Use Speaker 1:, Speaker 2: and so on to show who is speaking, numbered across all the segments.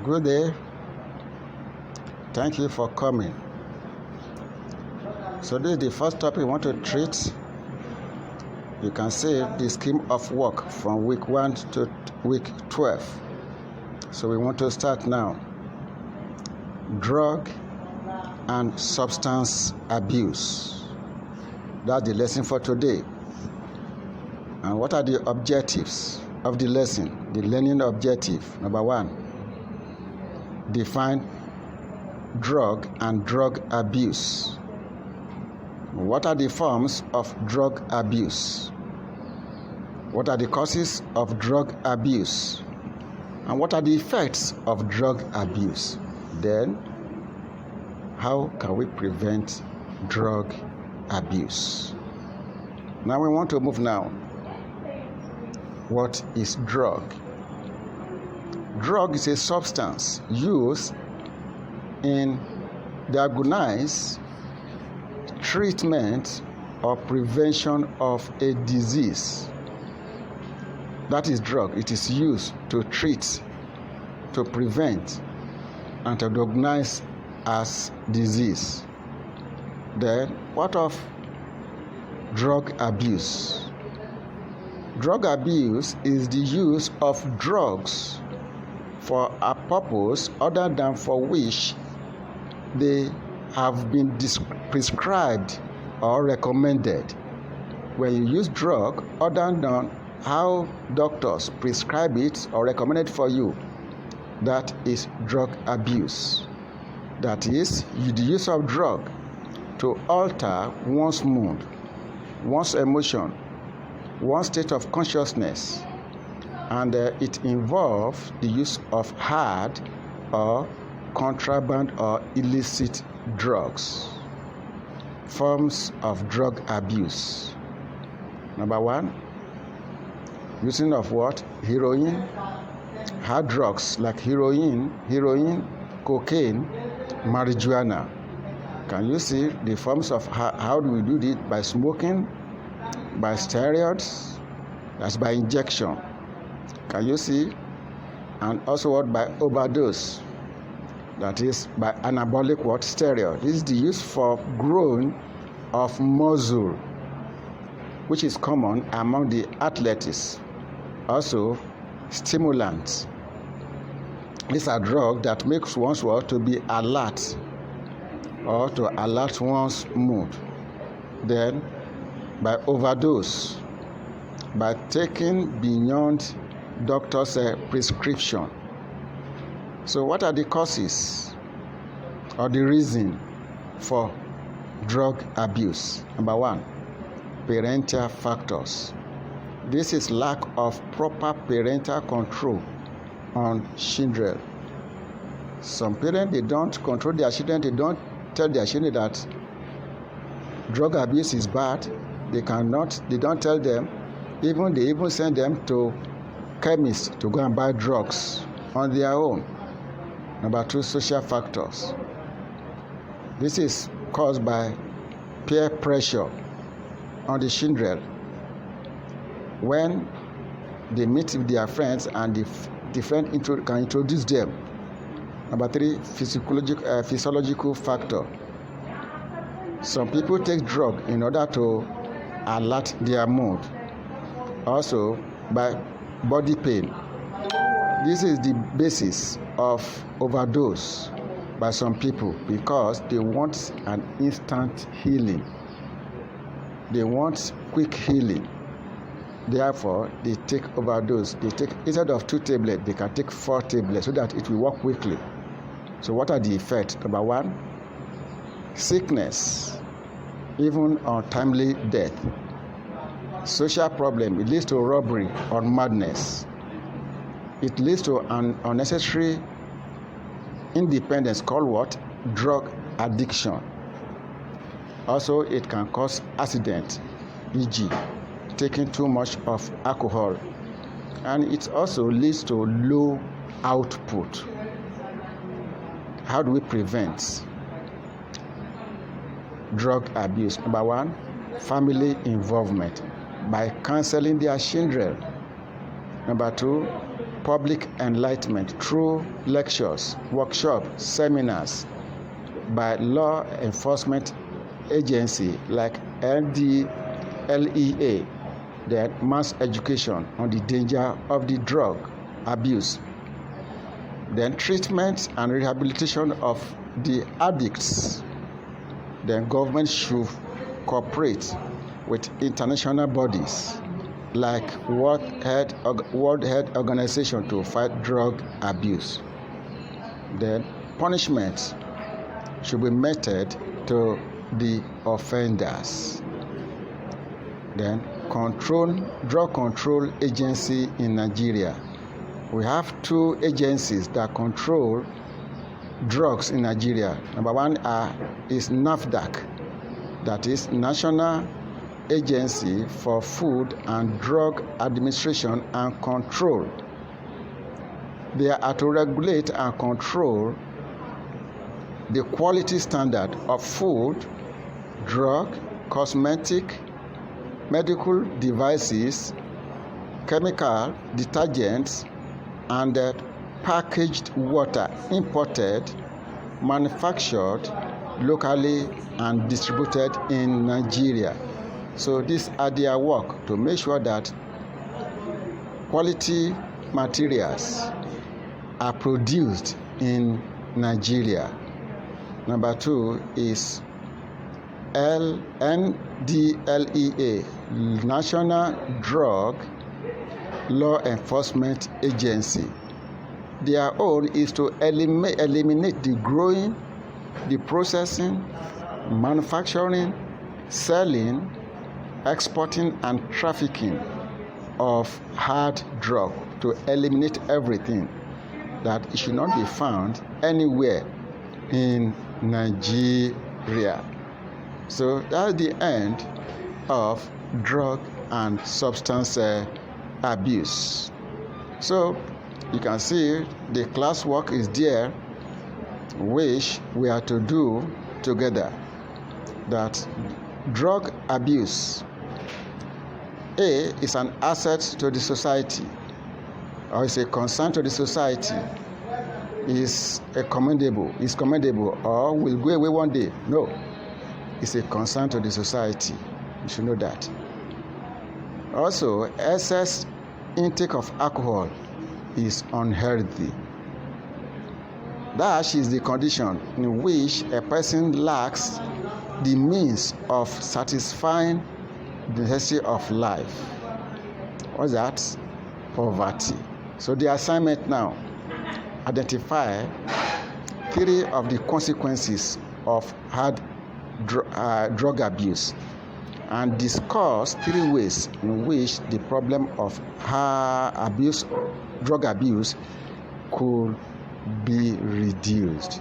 Speaker 1: Good day. Thank you for coming. So this is the first topic we want to treat. You can see the scheme of work from week 1 to week 12. So we want to start now. Drug and substance abuse. That's the lesson for today. And what are the objectives of the lesson? The learning objective. Number 1, define drug and drug abuse. What are the forms of drug abuse? What are the causes of drug abuse? And what are the effects of drug abuse? Then, how can we prevent drug abuse? Now we want to move now. What is drug? Drug is a substance used in diagnosis, treatment, or prevention of a disease. That is drug. It is used to treat, to prevent, and to diagnose as disease. Then, what of drug abuse? Drug abuse is the use of drugs for a purpose other than for which they have been prescribed or recommended. When you use drug other than how doctors prescribe it or recommend it for you, that is drug abuse. That is the use of drug to alter one's mood, one's emotion, one's state of consciousness, and it involves the use of hard or contraband or illicit drugs. Forms of drug abuse. Number 1, using of what? Heroin, hard drugs like heroin, cocaine, marijuana. Can you see the forms of how do we do it? By smoking, by steroids, that's by injection. Can you see? And also what? By overdose. That is by anabolic what? Steroid. This is the use for growth of muscle, which is common among the athletes. Also, stimulants. These are drugs that makes one's world to be alert or to alert one's mood. Then, by overdose, by taking beyond doctor's prescription. So what are the causes or the reason for drug abuse? Number 1, parental factors. This is lack of proper parental control on children. Some parents, they don't control their children. They don't tell their children that drug abuse is bad. They don't tell them. They even send them to chemists to go and buy drugs on their own. Number 2, social factors. This is caused by peer pressure on the children. When they meet with their friends and the friend can introduce them. Number 3, physiological factor. Some people take drug in order to alert their mood. Also, by body pain. This is the basis of overdose by some people because they want an instant healing. They want quick healing. Therefore, they take overdose. They take, instead of 2 tablets, they can take 4 tablets so that it will work quickly. So what are the effects? Number 1, sickness, even untimely death. Social problem, it leads to robbery or madness. It leads to an unnecessary independence called what? Drug addiction. Also, it can cause accident, e.g., taking too much of alcohol. And it also leads to low output. How do we prevent drug abuse? Number 1, family involvement by counseling their children. Number 2, public enlightenment through lectures, workshops, seminars by law enforcement agency like NDLEA, then mass education on the danger of the drug abuse, then treatment and rehabilitation of the addicts. Then government should cooperate with international bodies like World Health Organization to fight drug abuse. Then punishment should be meted to the offenders. Then drug control agency in Nigeria. We have two agencies that control drugs in Nigeria. Number one is NAFDAC, that is National Agency for Food and Drug Administration and Control. They are to regulate and control the quality standard of food, drug, cosmetic, medical devices, chemical, detergents, and packaged water imported, manufactured locally, and distributed in Nigeria. So these are their work to make sure that quality materials are produced in Nigeria. Number two is NDLEA, National Drug Law Enforcement Agency. Their own is to eliminate the growing, the processing, manufacturing, selling, exporting, and trafficking of hard drug, to eliminate everything, that it should not be found anywhere in Nigeria. So that's the end of drug and substance abuse. So you can see the classwork is there, which we are to do together. That drug abuse, A, is an asset to the society, or is a concern to the society, is commendable, or will go away one day. No, it's a concern to the society. You should know that. Also, excess intake of alcohol is unhealthy. That is the condition in which a person lacks the means of satisfying the necessity of life. What's that? Poverty. So the assignment now, identify 3 of the consequences of hard drug abuse, and discuss 3 ways in which the problem of drug abuse could be reduced.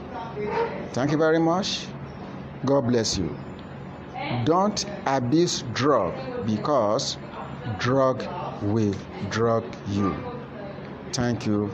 Speaker 1: Thank you very much. God bless you. Don't abuse drug, because drug will drug you. Thank you.